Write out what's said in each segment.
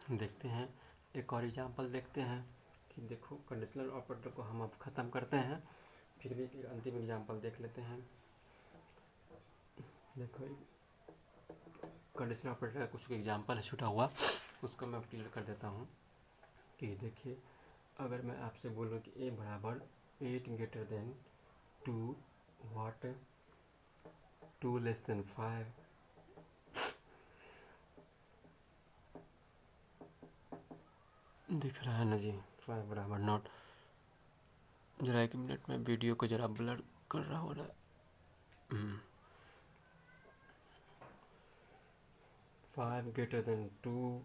देखते हैं एक और एग्जांपल देखते हैं कि देखो कंडीशनल ऑपरेटर को हम अब ख़त्म करते हैं, फिर भी एक अंतिम एग्जांपल देख लेते हैं। देखो कंडीशनल ऑपरेटर का कुछ एग्जांपल है छूटा हुआ, उसको मैं क्लियर कर देता हूँ। कि देखिए अगर मैं आपसे बोलूँ कि ए बराबर 8 ग्रेटर देन 2 वाट 2 लेस देन 5, दिख रहा है ना जी, 5 बराबर नॉट, जरा 1 मिनट में वीडियो को जरा ब्लर कर रहा हो रहा है। 5 ग्रेटर देन 2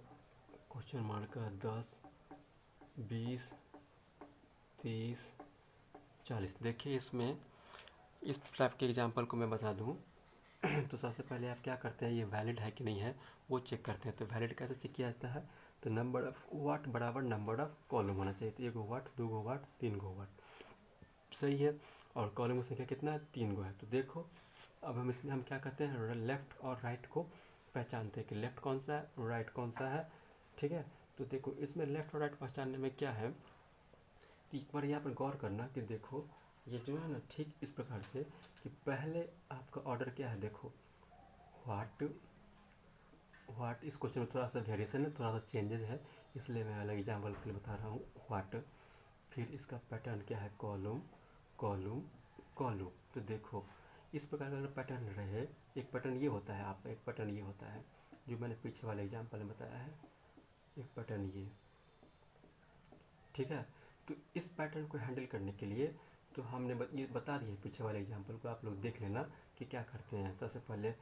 क्वेश्चन मार्क का 10 20 30 40। देखिए इसमें इस टाइप के एग्जांपल को मैं बता दूं तो सबसे पहले आप क्या करते हैं, ये वैलिड है कि नहीं है वो चेक करते हैं। तो वैलिड कैसे चेक किया जाता है, तो नंबर ऑफ वाट बराबर नंबर ऑफ कॉलम होना चाहिए। तो 1 वाट 2 वाट 3 वाट सही है, और कॉलम की संख्या कितना है, 3 है। तो देखो अब हम इसमें हम क्या करते हैं, लेफ्ट और राइट को पहचानते हैं कि लेफ्ट कौन सा है राइट कौन सा है। ठीक है, तो देखो इसमें लेफ्ट और राइट पहचानने में क्या है कि एक बार यहाँ पर गौर करना कि देखो ये जो है ना ठीक इस प्रकार से कि पहले आपका ऑर्डर क्या है, देखो व्हाट व्हाट, इस क्वेश्चन में थोड़ा सा वेरिएशन है, थोड़ा सा चेंजेस है, इसलिए मैं अलग एग्जाम्पल के लिए बता रहा हूँ व्हाट। फिर इसका पैटर्न क्या है, कॉलम कॉलम कॉलम। तो देखो इस प्रकार का अगर पैटर्न रहे, एक पैटर्न ये होता है आपका, एक पैटर्न ये होता है जो मैंने पीछे वाले एग्जाम्पल में बताया है, एक पैटर्न ये। ठीक है, तो इस पैटर्न को हैंडल करने के लिए तो हमने ये बता दिया पीछे वाले एग्जाम्पल को, आप लोग देख लेना कि क्या करते हैं। सबसे पहले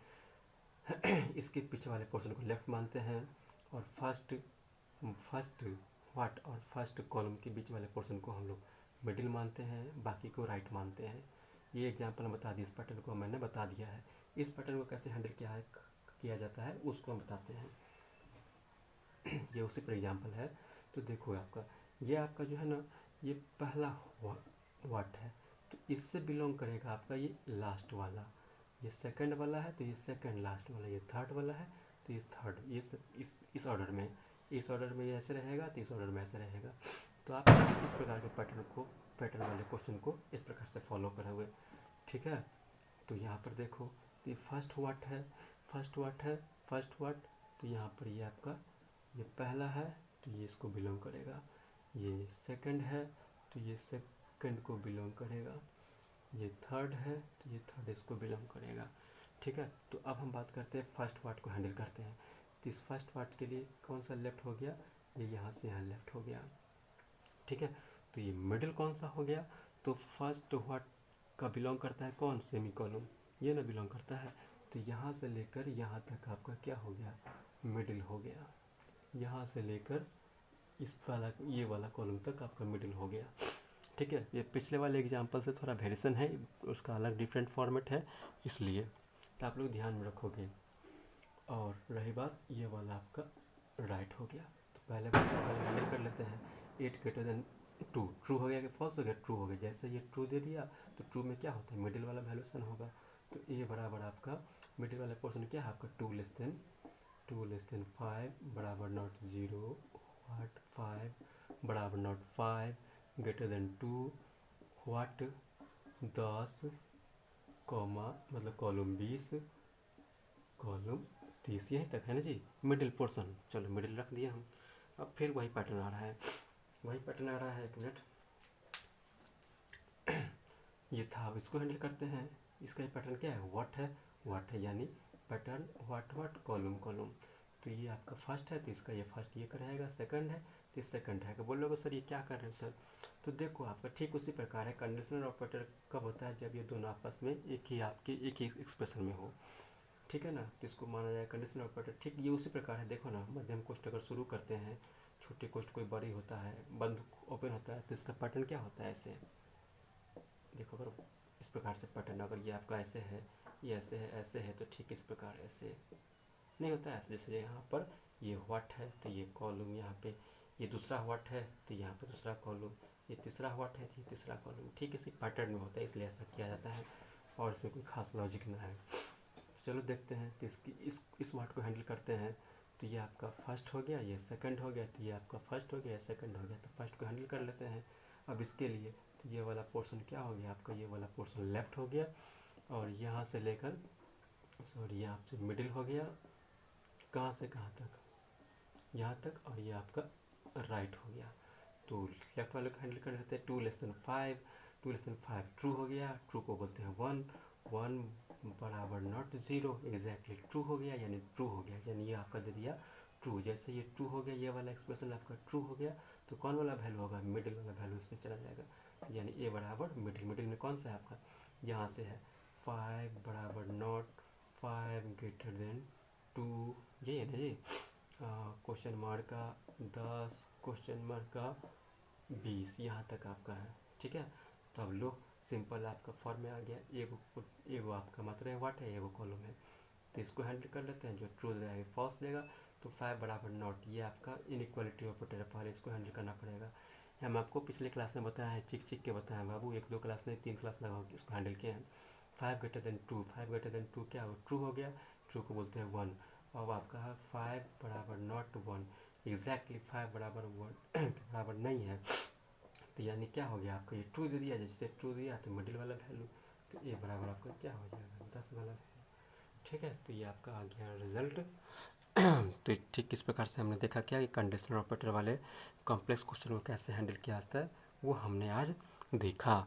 इसके पीछे वाले पोर्शन को लेफ्ट मानते हैं, और फर्स्ट व्हाट और फर्स्ट कॉलम के बीच वाले पोर्शन को हम लोग मिडिल मानते हैं, बाकी को राइट मानते हैं। ये एग्जाम्पल हम बता दिए, इस पैटर्न को मैंने बता दिया है। इस पैटर्न को कैसे हैंडल किया जाता है उसको हम बताते हैं। ये उसी पर एग्जाम्पल है। तो देखो आपका ये आपका जो है ना ये पहला व्हाट है, तो इससे बिलोंग करेगा आपका ये लास्ट वाला। ये सेकंड वाला है तो ये सेकंड लास्ट वाला, ये थर्ड वाला है तो ये थर्ड, ये इस ऑर्डर में, इस ऑर्डर में ये ऐसे रहेगा तो इस ऑर्डर में ऐसे रहेगा। तो आप इस प्रकार के पैटर्न वाले क्वेश्चन को इस प्रकार से फॉलो करोगे। ठीक है, तो यहाँ पर देखो ये फर्स्ट व्हाट है, फर्स्ट व्हाट, तो यहाँ पर ये आपका ये पहला है तो ये इसको बिलोंग करेगा, ये सेकंड है तो ये सेकंड को बिलोंग करेगा, ये थर्ड है तो ये थर्ड इसको बिलोंग करेगा। ठीक है, तो अब हम बात करते हैं फर्स्ट पार्ट को हैंडल करते हैं। तो इस फर्स्ट पार्ट के लिए कौन सा लेफ्ट हो गया, ये यहाँ से यहाँ लेफ्ट हो गया। ठीक है, तो ये मिडिल कौन सा हो गया, तो फर्स्ट व्हाट का बिलोंग करता है कौन, सेमी कॉलम, ये ना बिलोंग करता है। तो यहाँ से लेकर यहाँ तक आपका क्या हो गया, मिडिल हो गया। यहाँ से लेकर इस वाला ये वाला कॉलम तक आपका मिडिल हो गया। ठीक है, ये पिछले वाले एग्जाम्पल से थोड़ा वेरिएशन है, उसका अलग डिफरेंट फॉर्मेट है, इसलिए तो आप लोग ध्यान में रखोगे। और रही बात ये वाला आपका राइट हो गया, तो पहले हैंडल कर लेते हैं। 8 ग्रेटर देन 2 ट्रू हो गया कि फॉल्स हो गया, ट्रू हो गया। जैसे ये ट्रू दे दिया तो ट्रू में क्या होता है, मिडिल वाला वैल्यूशन होगा। तो ए बराबर आपका मिडिल वाला पोर्शन क्या है आपका 2 लेस देन 5 बराबर नॉट 0 वाट 5 बराबर नॉट 5 ग्रेटर देन 2 वाट 10 कॉमा मतलब कॉलम 20 कॉलम 30, यहीं तक है ना जी मिडिल पोर्शन। चलो मिडिल रख दिया हम। अब फिर वही पैटर्न आ रहा है, एक मिनट ये था, अब इसको हैंडल करते हैं। इसका ये पैटर्न क्या है, व्हाट है यानी पैटर्न व्हाट कॉलम। तो ये आपका फर्स्ट है तो इसका ये फर्स्ट ये रहेगा, सेकंड है तो सेकंड है। बोलोगे सर ये क्या कर रहे हैं सर, तो देखो आपका ठीक उसी प्रकार है। कंडीशनल ऑपरेटर कब होता है, जब ये दोनों आपस में एक ही एक्सप्रेशन में हो। ठीक है ना, तो इसको माना जाए कंडीशनल ऑपरेटर। ठीक ये उसी प्रकार है। देखो ना मध्यम कोष्ठ अगर शुरू करते हैं, छोटे कोष्ठ कोई बड़ी होता है, बंद ओपन होता है, तो इसका पैटर्न क्या होता है, ऐसे देखो। अगर इस प्रकार से पैटर्न अगर ये आपका ऐसे है, ये ऐसे है तो ठीक इस प्रकार ऐसे नहीं होता है। जैसे यहाँ पर ये व्हाट है तो ये कॉलम, यहाँ पे ये दूसरा व्हाट है तो यहाँ पे दूसरा कॉलम, ये तीसरा व्हाट है तो ये तीसरा कॉलम, ठीक इसी पैटर्न में होता है, इसलिए ऐसा किया जाता है और इसमें कोई खास लॉजिक ना है। चलो देखते हैं तो इस व्हाट को हैंडल करते हैं। तो ये आपका फर्स्ट हो गया, ये सेकंड हो गया, तो ये आपका फर्स्ट हो गया, ये सेकंड हो गया। तो फर्स्ट को हैंडल कर लेते हैं। अब इसके लिए तो ये वाला पोर्शन क्या हो गया आपका, ये वाला पोर्शन लेफ्ट हो गया, और यहाँ से लेकर सॉरी यहाँ से मिडिल हो गया, कहाँ से कहाँ तक, यहाँ तक, और ये आपका राइट हो गया। तो लेफ्ट वाले को हैंडल कर लेते हैं। 2<5, 2<5 ट्रू हो गया, ट्रू को बोलते हैं 1, 1 बराबर नॉट 0, एग्जैक्टली ट्रू हो गया, यानी ट्रू हो गया, यानी ये आपका दे दिया ट्रू। जैसे ये ट्रू हो गया, ये वाला एक्सप्रेशन आपका ट्रू हो गया, तो कौन वाला वैल्यू होगा, मिडिल वाला वैल्यू इसमें चला जाएगा, यानी ए बराबर मिडिल। मिडिल में कौन सा है आपका, यहाँ से है 5 बराबर नॉट 5 ग्रेटर देन 2, ये है ना जी, क्वेश्चन मार्क का 10, क्वेश्चन मार्क का 20, यहाँ तक आपका है। ठीक है, तो अब लो सिंपल आपका फॉर्म में आ गया, एगो आपका मतलब है व्हाट है, एगो कॉलम है, तो इसको हैंडल कर लेते हैं। जो ट्रू देगा फॉल्स देगा, तो 5 बराबर नॉट, ये आपका इनइक्वालिटी ऑपरेटर है, पहले इसको हैंडल करना पड़ेगा। हम आपको पिछले क्लास में बताया है, चिक के बताया है बाबू, 1-2 क्लास नहीं 3 क्लास लगाओ इसको हैंडल किया है। 5 ग्रेटर देन 2, 5 ग्रेटर देन 2 क्या हो, ट्रू हो गया, ट्रू को बोलते हैं 1। अब आपका है 5 बराबर नॉट 1, एग्जैक्टली 5 बराबर 1 बराबर नहीं है, तो यानी क्या हो गया आपका, ये ट्रू दे दिया, जैसे ट्रू दिया तो मिडिल वाला वैल्यू, तो ए बराबर आपका क्या हो जाएगा, 10 वाला वैल्यू। ठीक है, तो ये आपका आ गया रिजल्ट। तो ठीक इस प्रकार से हमने देखा क्या कि कंडीशनल ऑपरेटर वाले कॉम्प्लेक्स क्वेश्चन को कैसे हैंडल किया जाता है, वो हमने आज देखा।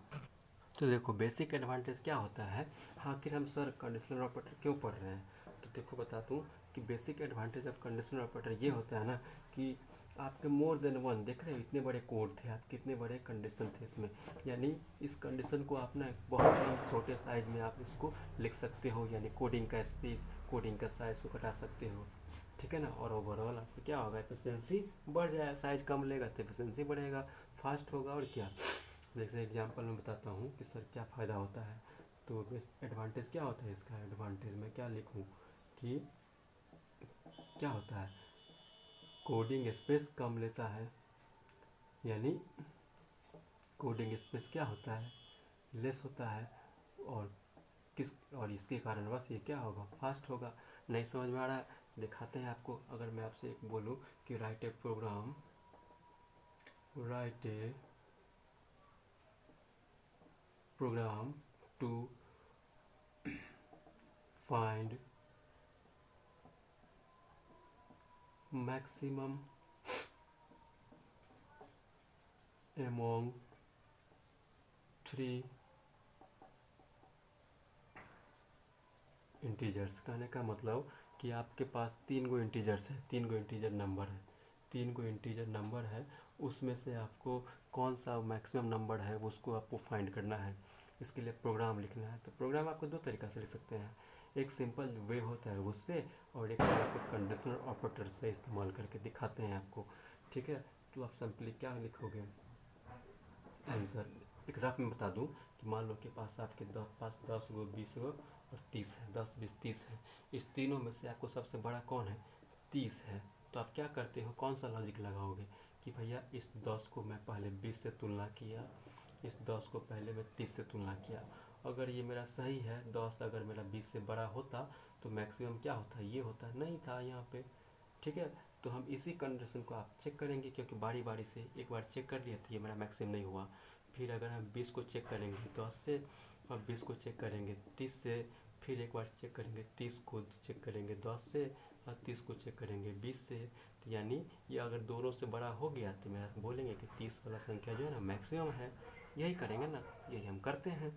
तो देखो बेसिक एडवांटेज क्या होता है, आखिर हम सर कंडीशनल ऑपरेटर क्यों पढ़ रहे हैं, तो देखो बता दूँ कि basic advantage of conditional operator ये होता है ना कि आपके मोर देन वन, देख रहे हो इतने बड़े कोड थे, आप कितने बड़े कंडीशन थे इसमें, यानी इस कंडीशन को आप ना बहुत ही छोटे साइज में आप इसको लिख सकते हो, यानी कोडिंग का स्पेस, कोडिंग का साइज को घटा सकते हो। ठीक है ना, और ओवरऑल आपको क्या होगा, एफिशिएंसी बढ़ जाएगा, साइज कम लेगा तो एफिशिएंसी बढ़ेगा, फास्ट होगा, और क्या। जैसे एग्जांपल में बताता हूँ कि सर क्या फ़ायदा होता है, तो एडवांटेज क्या होता है इसका, एडवांटेज में क्या लिखूँ कि क्या होता है, कोडिंग स्पेस कम लेता है, यानी कोडिंग स्पेस क्या होता है, लेस होता है, और इसके कारण बस ये क्या होगा, फास्ट होगा। नहीं समझ में आ रहा है, दिखाते हैं आपको। अगर मैं आपसे एक बोलूँ कि write a program to find maximum among 3 integers, कहने का मतलब कि आपके पास 3 गो इंटीजर्स है, 3 गो इंटीजर नंबर है, 3 गो इंटीजर नंबर है, उसमें से आपको कौन सा मैक्सिमम नंबर है उसको आपको फाइंड करना है। इसके लिए प्रोग्राम लिखना है, तो प्रोग्राम आपको 2 तरीक़ा से लिख सकते हैं, एक सिंपल वे होता है उससे, और एक आपको कंडीशनल ऑपरेटर से इस्तेमाल करके दिखाते हैं आपको। ठीक है, तो आप सिंपली क्या लिखोगे आंसर, एक रफ में बता दूं कि मान लो कि पास आपके पास 10 गो 20 गो और 30 है, 10 20 30 है, इस तीनों में से आपको सबसे बड़ा कौन है, 30 है। तो आप क्या करते हो, कौन सा लॉजिक लगाओगे कि भैया इस 10 को मैं पहले 20 से तुलना किया, इस 10 को पहले मैं 30 से तुलना किया, अगर ये मेरा सही है, 10 अगर मेरा 20 से बड़ा होता तो मैक्सिमम क्या होता, ये होता, नहीं था यहाँ पे। ठीक है, तो हम इसी कंडीशन को आप चेक करेंगे, क्योंकि बारी बारी से एक बार चेक कर लिया तो ये मेरा मैक्सिमम नहीं हुआ, फिर अगर हम 20 को चेक करेंगे 10 से, और 20 को चेक करेंगे 30 से, फिर एक बार चेक करेंगे 30 को चेक करेंगे 10 से, और 30 को चेक करेंगे 20 से, तो यानी ये अगर दोनों से बड़ा हो गया तो मेरा बोलेंगे कि 30 वाला संख्या जो है ना मैक्सिमम है, यही करेंगे ना, यही हम करते हैं।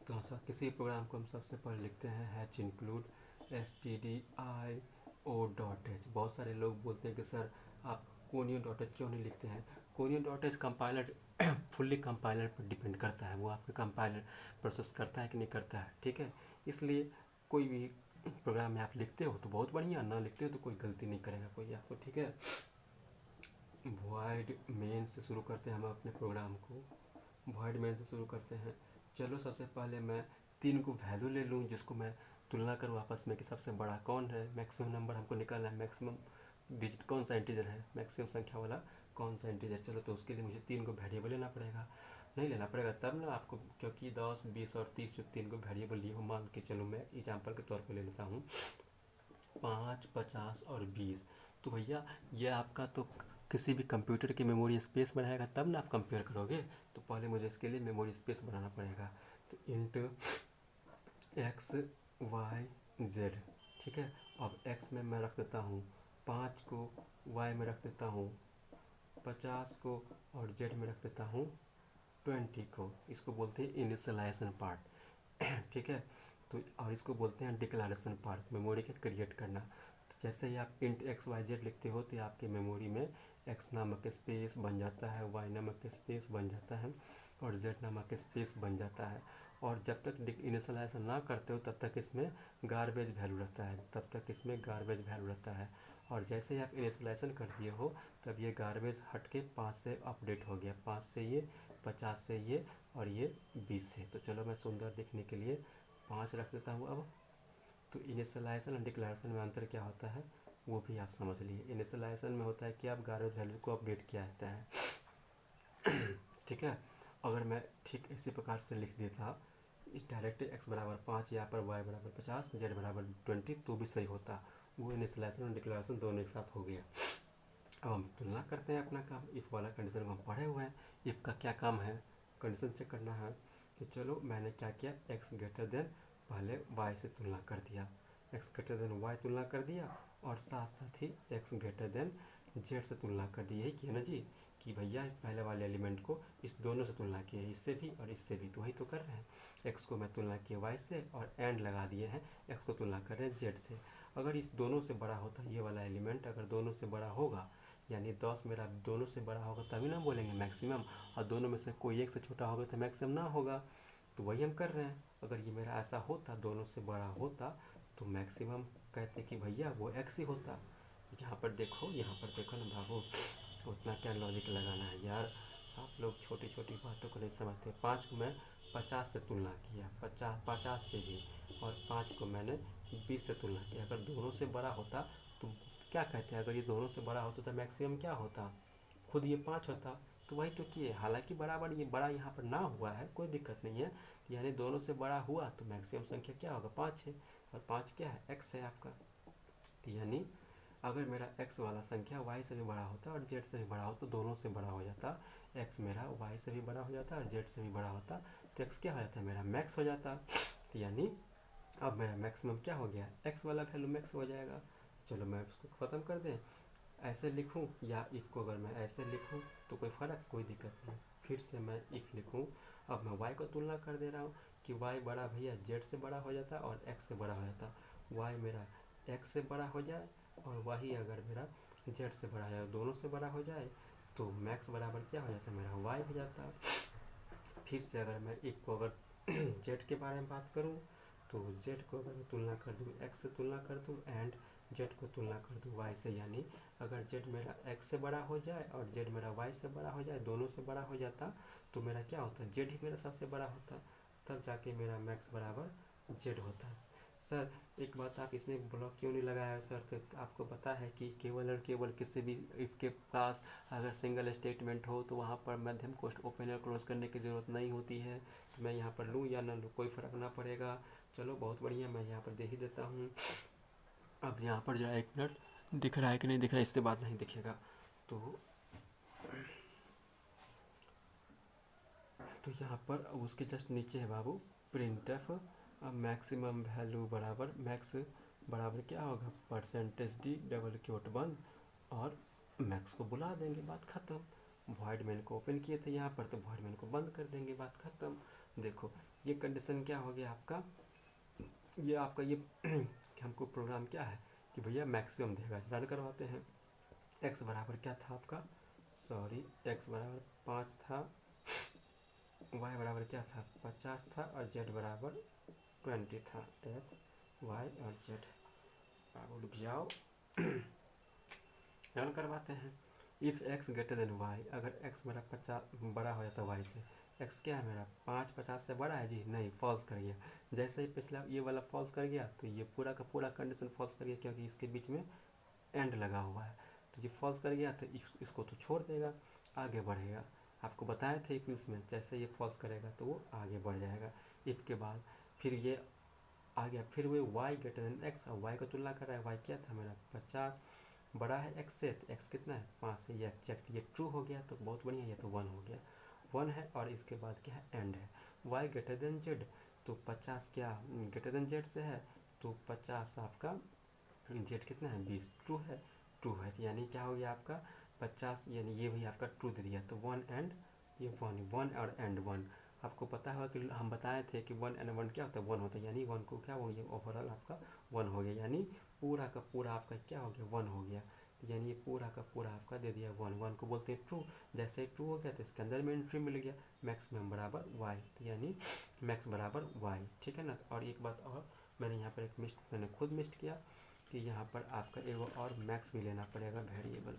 तो सर किसी प्रोग्राम को हम सबसे पहले लिखते हैं हैच इंक्लूड stdio.h। बहुत सारे लोग बोलते हैं कि सर आप conio.h क्यों नहीं लिखते हैं, conio.h कंपाइलर फुल्ली कंपाइलर पर डिपेंड करता है, वो आपके कंपाइलर प्रोसेस करता है कि नहीं करता है। ठीक है, इसलिए कोई भी प्रोग्राम में आप लिखते हो तो बहुत बढ़िया, ना लिखते हो तो कोई गलती नहीं करेगा कोई आपको। ठीक है, वॉइड मेन से शुरू करते हैं हम अपने प्रोग्राम को, वॉइड मेन से शुरू करते हैं। चलो सबसे पहले मैं 3 को वैल्यू ले लूँ जिसको मैं तुलना करूँ आपस में कि सबसे बड़ा कौन है, मैक्सिमम नंबर हमको निकालना है, मैक्सिमम डिजिट कौन सा इंटीजर है, मैक्सिमम संख्या वाला कौन सा इंटीजर। चलो तो उसके लिए मुझे 3 को वेरिएबल लेना पड़ेगा, नहीं लेना पड़ेगा तब ना आपको, क्योंकि 10 20 और 30 जो 3 को वेरिएबल लिए हो, मान के चलो मैं एग्जाम्पल के तौर पर ले लेता हूँ 5, 50 और 20। तो भैया ये आपका तो किसी भी कंप्यूटर की मेमोरी स्पेस बनाएगा तब ना आप कंपेयर करोगे। तो पहले मुझे इसके लिए मेमोरी स्पेस बनाना पड़ेगा। तो इंट एक्स वाई जेड, ठीक है। अब एक्स में मैं रख देता हूँ 5 को, वाई में रख देता हूँ 50 को, और जेड में रख देता हूँ 20 को। इसको बोलते हैं इनिशियलाइजेशन पार्ट, ठीक है। तो और इसको बोलते हैं डिक्लेरेशन पार्ट, मेमोरी का क्रिएट करना। तो जैसे ही आप इंट एक्स वाई जेड लिखते हो तो आपकी मेमोरी में एक्स नामक स्पेस बन जाता है, वाई नामक स्पेस बन जाता है, और जेड नामक स्पेस बन जाता है। और जब तक इनिशियलाइजेशन ना करते हो तब तक इसमें गार्बेज वैल्यू रहता है, तब तक इसमें गार्बेज वैल्यू रहता है। और जैसे ही आप इनिशियलाइजेशन कर दिए हो तब ये गार्बेज हट के 5 से अपडेट हो गया, 5 से ये, 50 से ये, और ये 20 से। तो चलो मैं सुंदर दिखने के लिए 5 रख देता हूँ अब। तो इनिशियलाइजेशन और डिक्लेरेशन में अंतर क्या होता है वो भी आप समझ लिए। इनिशियलाइजेशन में होता है कि आप गार्बेज वैल्यू को अपडेट किया जाता है, ठीक है। अगर मैं ठीक इसी प्रकार से लिख देता इस डायरेक्ट एक्स बराबर 5, यहाँ पर वाई बराबर 50, जेड बराबर 20, तो भी सही होता। वो इनिशियलाइजेशन और डिक्लेरेशन दोनों एक साथ हो गया। अब हम तुलना करते हैं अपना काम। इफ़ वाला कंडीशन को हम पढ़े हुए हैं। इफ़ का क्या काम है, कंडीशन चेक करना है। कि चलो मैंने क्या किया, एक्स ग्रेटर देन पहले वाई से तुलना कर दिया, एक्स ग्रेटर देन वाई तुलना कर दिया, और साथ साथ ही एक्स ग्रेटर देन जेड से तुलना कर दी। यही किया ना जी, कि भैया पहले वाले एलिमेंट को इस दोनों से तुलना किया है, इससे भी और इससे भी। तो वही तो कर रहे हैं। एक्स को मैं तुलना किया वाई से, और एंड लगा दिए हैं एक्स को तुलना कर रहे हैं जेड से। अगर इस दोनों से बड़ा होता, ये वाला एलिमेंट अगर दोनों से बड़ा होगा, यानी 10 मेरा दोनों से बड़ा होगा तभी ना बोलेंगे मैक्सिमम, और दोनों में से कोई एक से छोटा होगा तो मैक्सिमम ना होगा। तो वही हम कर रहे हैं। अगर ये मेरा ऐसा होता, दोनों से बड़ा होता, तो मैक्सिमम कहते कि भैया वो एक्स ही होता। यहाँ पर देखो, यहाँ पर देखो ना बाबू, उतना क्या लॉजिक लगाना है यार। आप लोग छोटी छोटी बातों को नहीं समझते। 5 को मैं 50 से तुलना किया, 50 से भी, और 5 को मैंने 20 से तुलना किया। अगर दोनों से बड़ा होता तो क्या कहते हैं, अगर ये दोनों से बड़ा होता तो मैक्सिमम क्या होता, खुद ये 5 होता। तो वही तो किए, हालांकि बराबर ये बड़ा यहाँ पर ना हुआ है, कोई दिक्कत नहीं है। यानी दोनों से बड़ा हुआ तो मैक्सिमम संख्या क्या होगा, 5 है। और 5 क्या है, एक्स है आपका। तो यानी अगर मेरा एक्स वाला संख्या वाई से भी बड़ा होता और जेड से भी बड़ा हो तो दोनों से बड़ा हो जाता। एक्स मेरा वाई से भी बड़ा हो जाता और जेड से भी बड़ा होता, तो एक्स क्या हो जाता है, मेरा मैक्स हो जाता। तो यानी अब मेरा मैक्सिमम क्या हो गया, एक्स वाला वैल्यू मैक्स हो जाएगा। चलो मैं उसको ख़त्म कर दें, ऐसे लिखूं या इफ़ को अगर मैं ऐसे लिखूं तो कोई फ़र्क, कोई दिक्कत नहीं। फिर से मैं इफ़ लिखूं, अब मैं वाई को तुलना कर दे रहा हूं कि वाई बड़ा भैया जेड से बड़ा हो जाता और एक्स से बड़ा हो जाता। वाई मेरा एक्स से बड़ा हो जाए और वही अगर मेरा जेड से बड़ा है, दोनों से बड़ा हो जाए, तो मैक्स बराबर क्या हो जाता है, मेरा वाई हो जाता। फिर से अगर मैं इफ़ को अगर जेड के बारे में बात करूं, तो जेड को अगर मैं तुलना कर दूं, एक्स से तुलना कर दूं, एंड जेड को तुलना कर दूं वाई से, यानी अगर जेड मेरा एक्स से बड़ा हो जाए और जेड मेरा वाई से बड़ा हो जाए, दोनों से बड़ा हो जाता, तो मेरा क्या होता, जेड ही मेरा सबसे बड़ा होता। तब जाके मेरा मैक्स बराबर जेड होता है। सर एक बात, आप इसमें ब्लॉक क्यों नहीं लगाया सर, तो आपको पता है कि केवल और केवल किसी भी इफ़ के पास अगर सिंगल स्टेटमेंट हो तो वहाँ पर मध्यम कोष्ठ ओपन और क्लोज करने की ज़रूरत नहीं होती है। तो मैं यहाँ पर लूँ या ना लूँ कोई फ़र्क ना पड़ेगा। चलो बहुत बढ़िया, मैं यहाँ पर दे ही देता हूँ। अब यहाँ पर जरा एक मिनट, दिख रहा है कि नहीं दिख रहा है, इससे बात नहीं दिखेगा। तो यहाँ पर उसके जस्ट नीचे है बाबू प्रिंटफ मैक्सिमम वैल्यू बराबर मैक्स बराबर क्या होगा, परसेंटेज डी डबल क्योट बंद, और मैक्स को बुला देंगे, बात ख़त्म। वॉइड मेन को ओपन किए थे यहाँ पर, तो वॉइड मेन को बंद कर देंगे, बात ख़त्म। देखो ये कंडीशन क्या हो गया आपका, ये आपका ये हमको प्रोग्राम क्या है कि भैया मैक्सिमम देगा, रन करवाते हैं। एक्स बराबर क्या था आपका, सॉरी एक्स बराबर 5 था, वाई बराबर क्या था 50 था, और जेड बराबर 20 था। एक्स वाई और जेड, अब रुक जाओ रन करवाते हैं। If X greater than Y, अगर एक्स मेरा 50 बड़ा हो जाता वाई से, एक्स क्या है मेरा 5 50 से बड़ा है जी, नहीं फॉल्स कर गया। जैसे ही पिछला ये वाला फॉल्स कर गया तो ये पूरा का पूरा कंडीशन फॉल्स कर गया, क्योंकि इसके बीच में एंड लगा हुआ है। तो ये फॉल्स कर गया तो इसको तो छोड़ देगा, आगे बढ़ेगा। आपको बताए थे इफ इसमें जैसे ये फॉल्स करेगा तो वो आगे बढ़ जाएगा। इफ़ के बाद फिर ये आ गया। फिर वो y ग्रेटर देन x, और y को तुलना कर रहा है। y क्या था मेरा 50, बड़ा है x से, तो x कितना है 5 से। ये एग्जैक्ट ये ट्रू हो गया, तो बहुत बढ़िया, ये तो 1 हो गया, 1 है। और इसके बाद क्या है एंड है। y ग्रेटर देन z, तो 50 क्या ग्रेटर देन z से है, तो 50 आपका z कितना है 20, ट्रू है, ट्रू है। तो यानी क्या हो गया आपका 50, यानी ये भी आपका ट्रू दे दिया। तो 1 एंड ये 1 और एंड 1। आपको पता होगा कि हम बताए थे कि 1 एंड 1 क्या होता है 1 होता है, यानी 1 को क्या हो गया ओवरऑल आपका 1 हो गया, यानी पूरा का पूरा आपका क्या हो गया 1 हो गया। यानी ये पूरा का पूरा आपका दे दिया 1 को बोलते हैं ट्रू। जैसे ही ट्रू हो गया तो इसके अंदर में एंट्री मिल गया मैक्सिमम बराबर y, तो यानी मैक्स बराबर y, ठीक है ना। और एक बात और, मैंने यहाँ पर एक मैंने खुद मिस्ट किया कि यहाँ पर आपका एगो और मैक्स भी लेना पड़ेगा वेरिएबल।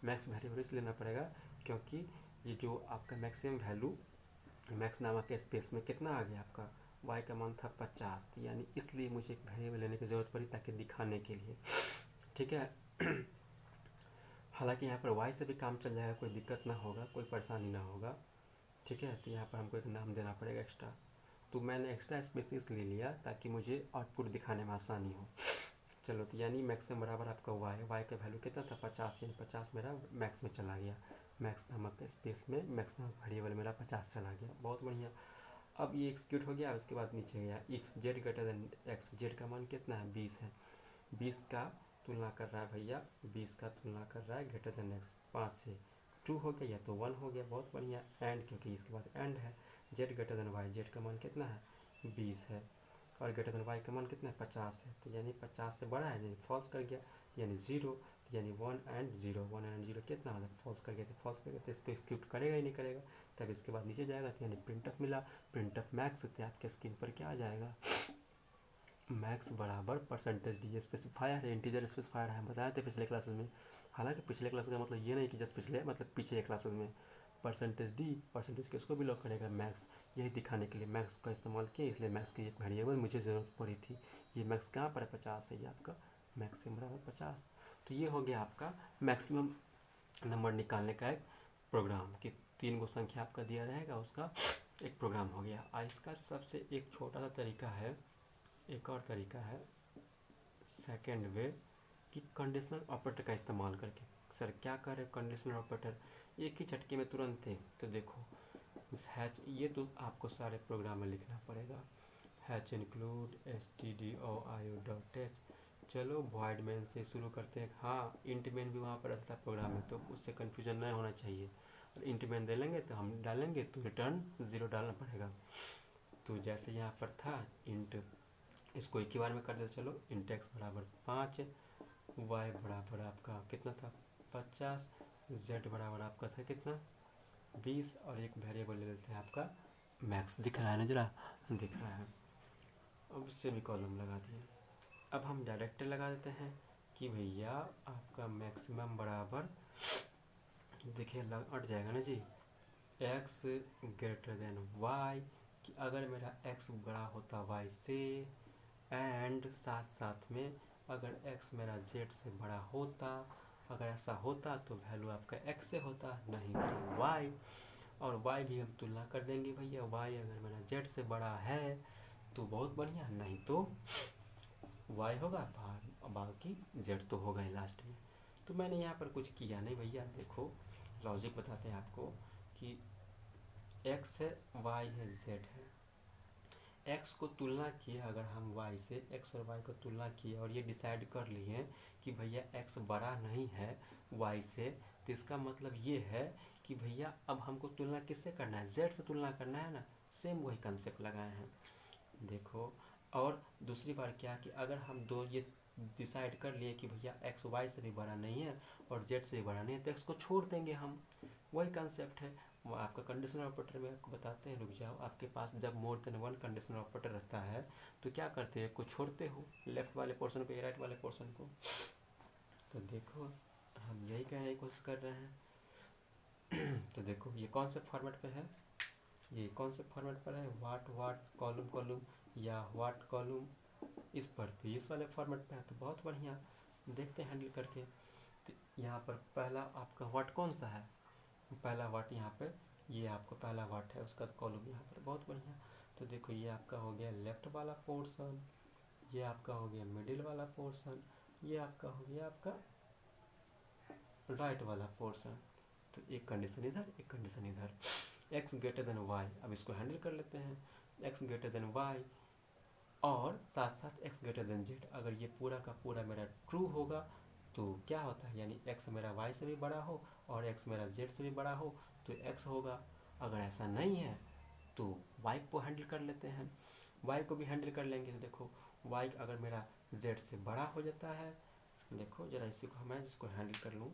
मैक्स वेरिएबल इसलिए लेना पड़ेगा क्योंकि ये जो आपका मैक्सिमम वैल्यू मैक्स नामक के स्पेस में कितना आ गया आपका y का मान था 50, तो यानी इसलिए मुझे एक वेरिएबल लेने की ज़रूरत पड़ी ताकि दिखाने के लिए, ठीक है। हालांकि यहाँ पर y से भी काम चल जाएगा, कोई दिक्कत ना होगा, कोई परेशानी ना होगा, ठीक है। तो यहाँ पर हमको एक नाम देना पड़ेगा एक्स्ट्रा, तो मैंने एक्स्ट्रा स्पेस इसलिए लिया ताकि मुझे आउटपुट दिखाने में आसानी हो। चलो, तो यानी मैक्सिमम बराबर आपका y का वैल्यू कितना था 50, यानी 50 मेरा मैक्स में चला गया, मैक्स नामक स्पेस में मैक्स नामक वेरिएबल मेरा 50 चला गया, बहुत बढ़िया। अब ये एक्सिक्यूट हो गया। उसके बाद नीचे गया if z greater than x, z का मान कितना है 20 है, 20 का तुलना कर रहा है भैया, 20 का तुलना कर रहा है ग्रेटर देन x 5 से, ट्रू हो गया तो 1 हो गया, बहुत बढ़िया। एंड, क्योंकि इसके बाद एंड है, z greater than y, z का मान कितना है 20 है, और ग्रेटर देन y का मान कितना है 50 है, तो यानी 50 से बड़ा है, यानी फॉल्स कर गया, यानी 0, यानी 1 एंड 0, 1 एंड 0 कितना होगा फॉल्स कर गया, तो फॉल्स कर गया तो इसको एक्सिक्यूट करेगा ही नहीं करेगा। तब इसके बाद नीचे जाएगा तो यानी प्रिंटअप मिला, प्रिंटअप मैक्स, तो आपके स्क्रीन पर क्या आ जाएगा मैक्स बराबर परसेंटेज डी, स्पेसिफायर है, इंटीजर स्पेसिफायर है, हम बताए थे पिछले क्लासेस में। हालांकि पिछले क्लास का मतलब ये नहीं कि जस्ट पिछले, मतलब पीछे क्लासेस में परसेंटेज डी, परसेंटेज किसको बिलोंग करेगा मैक्स, यही दिखाने के लिए मैक्स का इस्तेमाल किया, इसलिए मैक्स की एक वेरिएबल मुझे ज़रूरत पड़ी थी। ये मैक्स कहाँ पर है 50 है, ये आपका मैक्सिमम बराबर 50। तो ये हो गया आपका मैक्सिमम नंबर निकालने का एक प्रोग्राम, कि 3 गो संख्या आपका दिया रहेगा, उसका एक प्रोग्राम हो गया। इसका सबसे एक छोटा सा तरीका है, एक और तरीका है सेकेंड वे, कि कंडीशनल ऑपरेटर का इस्तेमाल करके। सर क्या कर रहे कंडीशनल ऑपरेटर एक ही झटके में तुरंत थे, तो देखो हैच, ये तो आपको सारे प्रोग्राम में लिखना पड़ेगा, हैच इंक्लूड stdio.io.h। चलो वॉइड मेन से शुरू करते हैं। हाँ, इंट मेन भी वहाँ पर रहता है प्रोग्राम में, तो उससे कन्फ्यूजन नहीं होना चाहिए। और इंट मेन दे लेंगे तो हम डालेंगे तो रिटर्न 0 डालना पड़ेगा। तो जैसे यहाँ पर था इंट, इसको एक ही बार में कर देते, चलो इंट एक्स बराबर 5, वाई बराबर आपका कितना था 50, जेड बराबर आपका था कितना 20, और एक वेरिएबल ले लेते हैं आपका मैक्स, दिख रहा है ना जरा, दिख रहा है। अब इससे भी कॉलम लगा दिए। अब हम डायरेक्ट लगा देते हैं कि भैया आपका मैक्सिमम बराबर, देखिए अट जाएगा ना जी, x ग्रेटर देन y, कि अगर मेरा x बड़ा होता y से, एंड साथ साथ में अगर x मेरा z से बड़ा होता, अगर ऐसा होता तो वैल्यू आपका x से होता, नहीं तो y, और y भी हम तुलना कर देंगे भैया, y अगर मेरा z से बड़ा है तो बहुत बढ़िया, नहीं तो y होगा, बाकी z तो होगा ही लास्ट में। तो मैंने यहाँ पर कुछ किया नहीं भैया, देखो लॉजिक बताते हैं आपको कि x है, y है, z है, x को तुलना किए, अगर हम y से x और y को तुलना किए और ये डिसाइड कर लिए कि भैया x बड़ा नहीं है y से, तो इसका मतलब ये है कि भैया अब हमको तुलना किससे करना है, z से तुलना करना है ना, सेम वही कंसेप्ट लगाए हैं। देखो, और दूसरी बार क्या कि अगर हम दो ये डिसाइड कर लिए कि भैया x y से भी बड़ा नहीं है और z से भी बड़ा नहीं है, तो x को छोड़ देंगे हम, वही कंसेप्ट है। वो आपका कंडीशनल ऑपरेटर में आपको बताते हैं, रुक जाओ। आपके पास जब मोर देन 1 कंडीशनल ऑपरेटर रहता है तो क्या करते हैं, को छोड़ते हो लेफ्ट वाले पोर्शन को या राइट वाले पोर्शन को। तो देखो हम यही कहने की कोशिश कर रहे हैं। तो देखो ये कौन से फॉर्मेट पे है, ये कौन से फॉर्मेट पर है, वाट कॉलम कॉलम या वाट कॉलम, इस पर, तो इस वाले फॉर्मेट पे है, तो बहुत बढ़िया, देखते हैं हैंडल करके। तो यहाँ पर पहला आपका वाट कौन सा है, पहला वाट यहाँ पे, ये आपका पहला वाट है, उसका कॉलम यहाँ पर, बहुत बढ़िया। तो देखो ये आपका हो गया लेफ्ट वाला पोर्शन, ये आपका हो गया मिडिल वाला पोर्शन, ये आपका हो गया आपका राइट वाला पोर्शन। तो एक कंडीशन इधर, एक कंडीशन इधर। x ग्रेटर देन y, अब इसको हैंडल कर लेते हैं। x ग्रेटर देन y और साथ साथ x ग्रेटर देन z, अगर ये पूरा का पूरा मेरा ट्रू होगा तो क्या होता है, यानी x मेरा y से भी बड़ा हो और x मेरा z से भी बड़ा हो तो x होगा। अगर ऐसा नहीं है तो y को हैंडल कर लेते हैं, y को भी हैंडल कर लेंगे। तो देखो y अगर मेरा z से बड़ा हो जाता है, देखो जरा इसी को मैं जिसको हैंडल कर लूँ,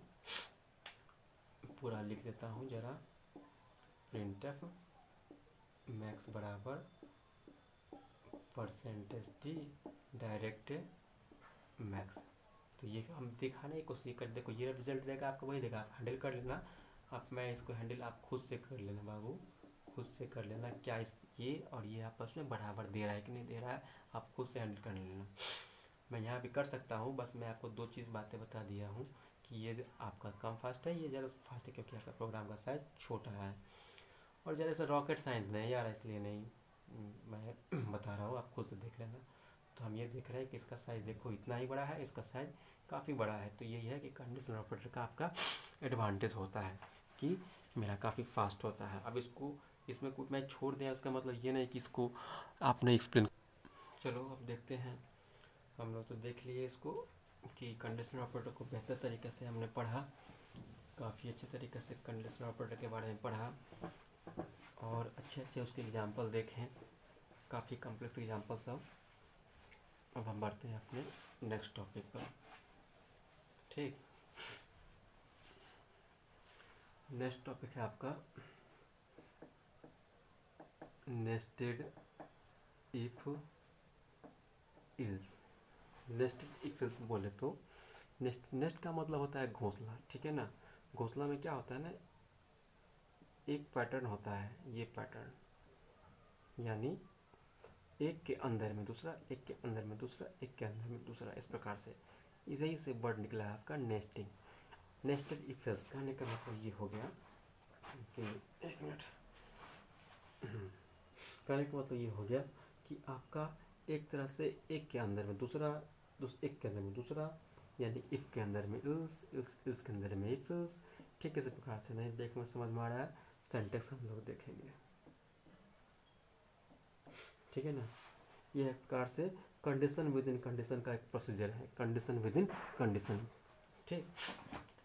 पूरा लिख देता हूँ जरा। प्रिंटफ मैक्स बराबर परसेंटेज डी डायरेक्ट मैक्स। तो ये हम दिखाने की कोशिश कर, देखो ये रिजल्ट देगा आपको, वही देगा, आप हैंडल कर लेना। अब मैं इसको हैंडल आप खुद से कर लेना बाबू, खुद से कर लेना। क्या इस ये और ये आपस में बराबर दे रहा है कि नहीं दे रहा है, आप खुद से हैंडल कर लेना। मैं यहाँ भी कर सकता हूँ, बस मैं आपको दो चीज़ बातें बता दिया हूँ कि ये आपका कम फास्ट है, ये ज़्यादा फास्ट है क्योंकि आपका प्रोग्राम का साइज़ छोटा है। और ज़्यादा इसमें रॉकेट साइंस नहीं यार, इसलिए नहीं मैं बता रहा हूँ, आप खुद से देख लेना। तो हम ये देख रहे हैं कि इसका साइज़ देखो इतना ही बड़ा है, इसका साइज़ काफ़ी बड़ा है। तो यही है कि कंडीशनल ऑपरेटर का आपका एडवांटेज होता है कि मेरा काफ़ी फास्ट होता है। अब इसको इसमें कुछ मैं छोड़ दें, इसका मतलब ये नहीं कि इसको आपने एक्सप्लेन। चलो अब देखते हैं, हम लोग तो देख लिए इसको कि कंडीशनल ऑपरेटर को बेहतर तरीके से हमने पढ़ा, काफ़ी अच्छे तरीके से कंडीशनल ऑपरेटर के बारे में पढ़ा और अच्छे अच्छे उसके एग्जांपल देखें, काफ़ी कम्प्लेक्स एग्जांपल सब। अब हम बढ़ते हैं अपने नेक्स्ट टॉपिक पर। ठीक, नेक्स्ट टॉपिक है आपका nested if ills. Nested if ills बोले तो नेस्ट का मतलब होता है घोंसला, ठीक है ना। घोंसला में क्या होता है ना, एक पैटर्न होता है, ये पैटर्न, यानी एक के अंदर में दूसरा, एक के अंदर में दूसरा, एक के अंदर में दूसरा, इस प्रकार से इसी से वर्ड निकला है आपका नेस्टिंग। नेस्टेड इफ इल्स कहने का मतलब ये हो गया कि एक मिनट, कहने का मतलब ये हो गया कि आपका एक तरह से एक के अंदर में दूसरा, एक के अंदर में दूसरा, यानी इफ़ के अंदर में इल्स, इल्स के अंदर में इफ इल्स। ठीक इसी प्रकार से नहीं देखने में समझ में आ रहा है, सेंटेक्स हम लोग देखेंगे, ठीक है ना। यह एक प्रकार से कंडीशन विद इन कंडीशन का एक प्रोसीजर है, कंडीशन विद इन कंडीशन। ठीक,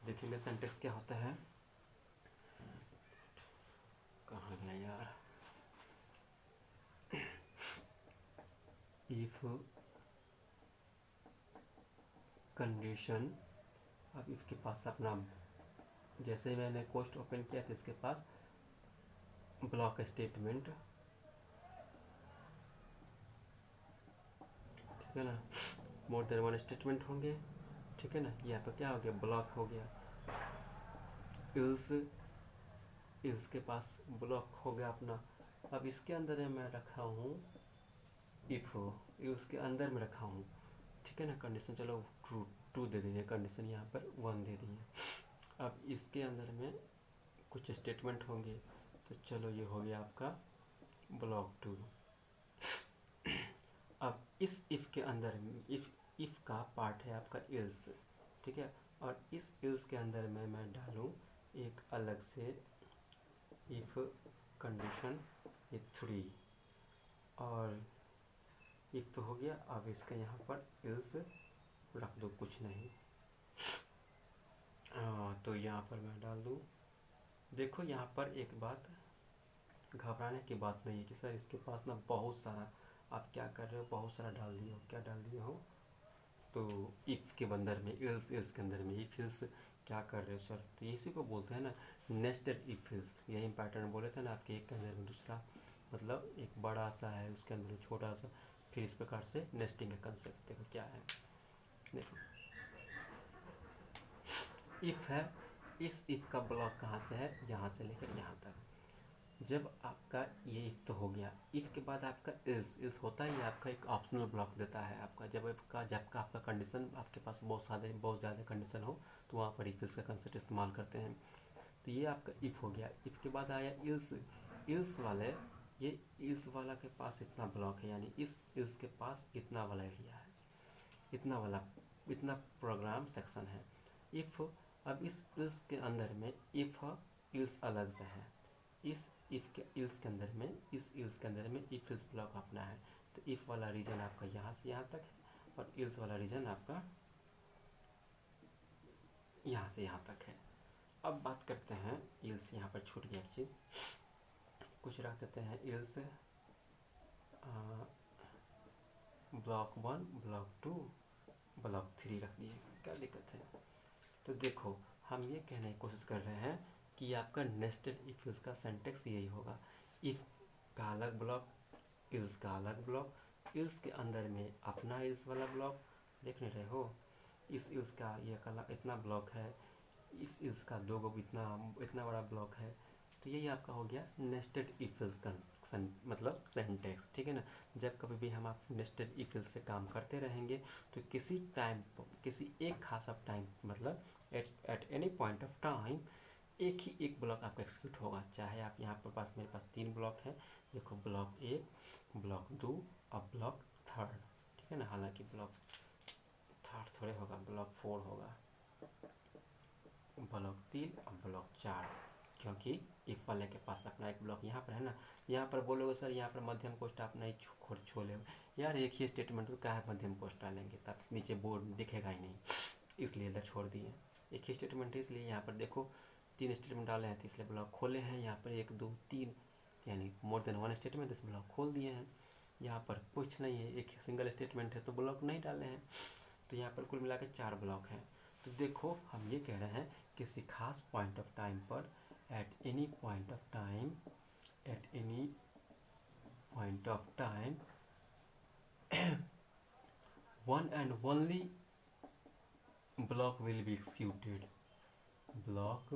देखेंगे सेंटेक्स क्या होता है। कहाँ गया यार, इफ कंडीशन। अब इसके पास अपना, जैसे मैंने कोस्ट ओपन किया था इसके पास ब्लॉक स्टेटमेंट, ठीक है ना, मोर देन वन स्टेटमेंट होंगे, ठीक है ना। यहाँ पर क्या हो गया, ब्लॉक हो गया। इल्स, इल्स के पास ब्लॉक हो गया अपना। अब इसके अंदर मैं रखा हूँ इफ, इल्स के अंदर में रखा हूँ, ठीक है ना। कंडीशन चलो ट्रू, टू दे दीजिए, कंडीशन यहाँ पर वन दे दिए। अब इसके अंदर में कुछ स्टेटमेंट होंगे, तो चलो ये हो गया आपका ब्लॉक टू। अब इस इफ़ के अंदर इफ़ का पार्ट है आपका इल्स, ठीक है। और इस इल्स के अंदर में मैं डालूँ एक अलग से इफ़ कंडीशन, ये थ्री, और इफ तो हो गया। अब इसका यहाँ पर इल्स रख दो, कुछ नहीं। तो यहाँ पर मैं डाल दूँ, देखो यहाँ पर एक बात, घबराने की बात नहीं है कि सर इसके पास ना बहुत सारा, आप क्या कर रहे हो, बहुत सारा डाल दिए हो, क्या डाल दिए हो। तो इफ़ के अंदर में इल्स, इल्स के अंदर में इफ इल्स, क्या कर रहे हो सर। तो इसी को बोलते हैं ना नेस्टेड इफ इल्स। यही पैटर्न बोले थे ना, आपके एक के अंदर में दूसरा, मतलब एक बड़ा सा है उसके अंदर छोटा सा, फिर इस प्रकार से नेस्टिंग का कंसेप्ट देखो क्या है। देखो इफ़ है, इस इफ़ का ब्लॉक कहाँ से है, यहाँ से लेकर यहाँ तक। जब आपका ये इफ तो हो गया, इफ के बाद आपका इल्स, इल्स होता है ये आपका एक ऑप्शनल ब्लॉक देता है आपका। जब आपका कंडीशन, आपके पास बहुत ज़्यादा कंडीशन हो तो वहाँ पर इफ इल्स का कंसेप्ट इस्तेमाल करते हैं। तो ये आपका इफ हो गया। इफ के बाद आया इल्स, इल्स वाले, ये इल्स वाला के पास इतना ब्लॉक है, यानी इस इल्स के पास इतना वाला एरिया है, इतना प्रोग्राम सेक्शन है। इफ़, अब इस इल्स के अंदर में इफ़ इल्स अलग से है, इस इफ़ के इल्स के अंदर में, इस इल्स के अंदर में इफ इल्स ब्लॉक अपना है। तो इफ़ वाला रीजन आपका यहाँ से यहाँ तक है और इल्स वाला रीजन आपका यहाँ से यहाँ तक है। अब बात करते हैं इल्स, यहाँ पर छूट गया एक चीज़, कुछ रख देते हैं इल्स ब्लॉक 1, ब्लॉक 2, ब्लॉक 3 रख दिए, क्या दिक्कत है। तो देखो हम ये कहने की कोशिश कर रहे हैं कि आपका नेस्टेड इफ इल्स का सिंटैक्स यही होगा, इफ़ का अलग ब्लॉक, इल्स का अलग ब्लॉक, इल्स के अंदर में अपना इल्स वाला ब्लॉक, देख नहीं रहे हो, इस इल्स का ये कला इतना ब्लॉक है, इस इल्स का दो गो इतना बड़ा ब्लॉक है। तो यही आपका हो गया नेस्टेड इफ इल्स का मतलब सिंटैक्स, ठीक है ना। जब कभी भी हम आप नेस्टेड इफ इल्स से काम करते रहेंगे तो किसी टाइम, किसी एक खास ऑफ टाइम, मतलब at any point of time एक ब्लॉक आपका एक्सिक्यूट होगा। चाहे आप यहाँ पर पास, मेरे पास 3 ब्लॉक है, देखो ब्लॉक 1, ब्लॉक 2 और ब्लॉक 3, ठीक है ना। हालांकि ब्लॉक 3 थोड़े होगा, ब्लॉक 4 होगा, ब्लॉक 3 और ब्लॉक 4, क्योंकि इफ वाले के पास अपना एक ब्लॉक यहाँ पर है ना। यहाँ पर बोलोगे सर यहाँ पर मध्यम कोष्ठ आप नहीं छोले यार, एक ही स्टेटमेंट को क्या है मध्यम कोष्ठ डालेंगे, तब नीचे बोर्ड दिखेगा ही नहीं, इसलिए इधर छोड़ दिए। एक ही स्टेटमेंट है, इसलिए यहाँ पर देखो 3 स्टेटमेंट डाले हैं तो इसलिए ब्लॉक खोले हैं। यहाँ पर 1 2 3 यानी मोर देन 1 स्टेटमेंट, इस ब्लॉक खोल दिए हैं। यहाँ पर कुछ नहीं है, एक सिंगल स्टेटमेंट है तो ब्लॉक नहीं डाले हैं। तो यहाँ पर कुल मिला के 4 ब्लॉक हैं। तो देखो हम ये कह रहे हैं किसी खास पॉइंट ऑफ टाइम पर, at any point of time, at any point of time one and only block will be executed, block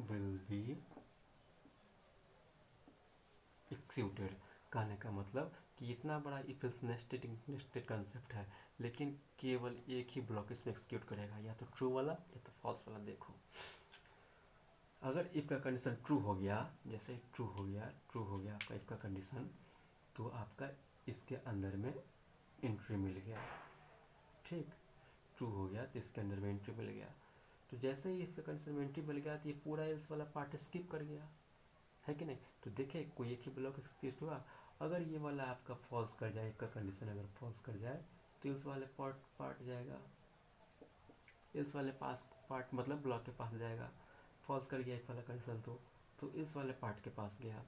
will be executed। कहने का मतलब कि इतना बड़ा इफ इल्स नेस्टेड कंसेप्ट है, लेकिन केवल एक ही ब्लॉक इसमें एक्सिक्यूट करेगा, या तो ट्रू वाला या तो फॉल्स वाला। देखो अगर इफ़ का कंडीशन ट्रू हो गया, जैसे ट्रू हो गया आपका इफ़ का कंडीशन, तो आपका इसके अंदर में एंट्री मिल गया, ठीक। ट्रू हो गया तो इसके अंदर में एंट्री मिल गया। तो जैसे ही इसका कंडीशन में एंट्री मिल गया तो ये पूरा इल्स वाला पार्ट स्किप कर गया, है कि नहीं। तो देखिए कोई एक ही ब्लॉक एक्सिक्यूट हुआ। अगर ये वाला आपका फॉल्स कर जाए, इसका कंडीशन अगर फॉल्स कर जाए तो इल्स वाले पार्ट जाएगा, इल्स वाले पास पार्ट मतलब ब्लॉक के पास जाएगा। फॉल्स कर गया एक वाला कंडीशन तो इल्स वाले पार्ट के पास गया।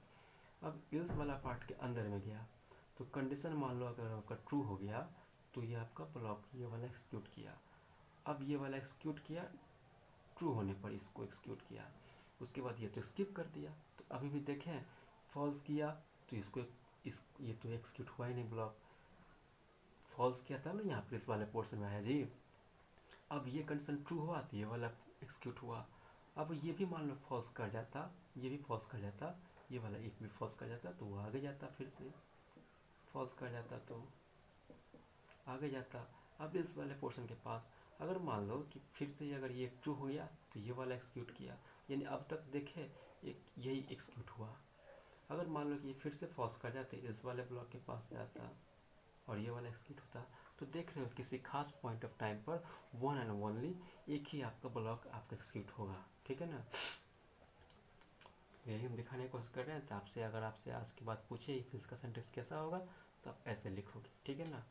अब इल्स वाला पार्ट के अंदर में गया तो कंडीशन मान लो अगर आपका ट्रू हो गया तो ये आपका ब्लॉक ये वाला एक्सिक्यूट किया। अब ये वाला एक्सिक्यूट किया, ट्रू होने पर इसको एक्सिक्यूट किया, उसके बाद ये तो स्किप कर दिया। तो अभी भी देखें फॉल्स किया तो इसको ये तो एक्सिक्यूट हुआ ही नहीं, ब्लॉक फॉल्स किया था ना यहाँ पर इस वाले पोर्शन में आया जी। अब ये कंडीशन ट्रू हुआ तो ये वाला एक्सिक्यूट हुआ। अब ये भी मान लो फॉल्स कर जाता, ये भी फॉल्स कर जाता, ये वाला इफ भी फॉल्स कर जाता तो वो आगे जाता, फिर से फॉल्स कर जाता तो आगे जाता। अब इस वाले पोर्शन के पास अगर मान लो कि फिर से अगर ये ट्रू हो गया तो ये वाला एक्सिक्यूट किया, यानी अब तक देखे एक यही एक्सिक्यूट हुआ। अगर मान लो कि ये फिर से फॉल्स कर जाते, इस वाले ब्लॉक के पास जाता और ये वाला एक्सिक्यूट होता। तो देख रहे हो किसी खास पॉइंट ऑफ टाइम पर वन एंड ओनली एक ही आपका ब्लॉक आपका एक्सिक्यूट होगा, ठीक है ना। यही हम दिखाने की कोशिश कर रहे हैं। तो आपसे अगर आपसे आज के बाद पूछे इफ इसका सेंटेंस कैसा होगा तो आप ऐसे लिखोगे, ठीक है ना।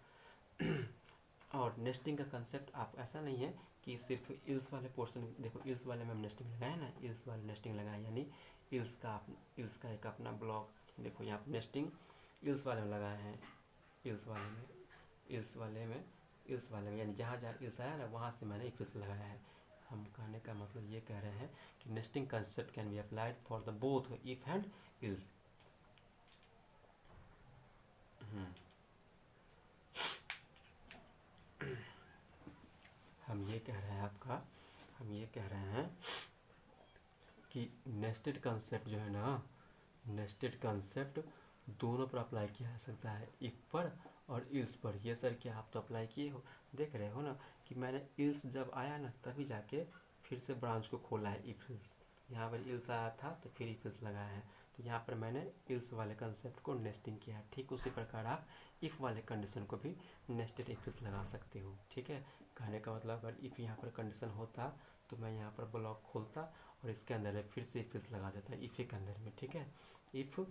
और नेस्टिंग का कंसेप्ट आप ऐसा नहीं है कि सिर्फ इल्स वाले पोर्शन, देखो इल्स वाले में हम नेस्टिंग लगाए ना, इल्स वाले नेस्टिंग लगाए, यानी इल्स का एक अपना ब्लॉक, देखो यहाँ पर नेस्टिंग इल्स वाले में लगाए हैं, इल्स वाले में यानी जहाँ जहाँ इल्स आया ना वहाँ से मैंने इफ लगाया है। हम कहने का मतलब ये कह रहे हैं कि nesting concept can be applied for the both if and ills. हम ये कह रहे हैं कि नेस्टेड कंसेप्ट जो है ना, नेस्टेड कंसेप्ट दोनों पर अप्लाई किया जा सकता है, इफ पर और इल्स पर। ये सर क्या आप तो अप्लाई किए हो, देख रहे हो ना कि मैंने इल्स जब आया ना तभी जाके फिर से ब्रांच को खोला है इफ इल्स। यहाँ पर इल्स आया था तो फिर इफ इल्स लगाया है। तो यहाँ पर मैंने इल्स वाले कंसेप्ट को नेस्टिंग किया है। ठीक उसी प्रकार आप इफ़ वाले कंडीशन को भी नेस्टेड इफ लगा सकते हो। ठीक है, कहने का मतलब अगर इफ़ यहाँ पर कंडीशन होता तो मैं यहाँ पर ब्लॉक खोलता और इसके अंदर में फिर से इफ लगा देता इफ़ के अंदर में। ठीक है, इफ़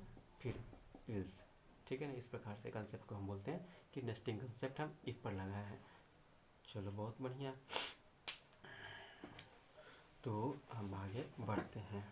फिर इल्स। ठीक है ना, इस प्रकार से कंसेप्ट को हम बोलते हैं कि नेस्टिंग कंसेप्ट हम इफ पर लगाए हैं। चलो बहुत बढ़िया, तो हम आगे बढ़ते हैं।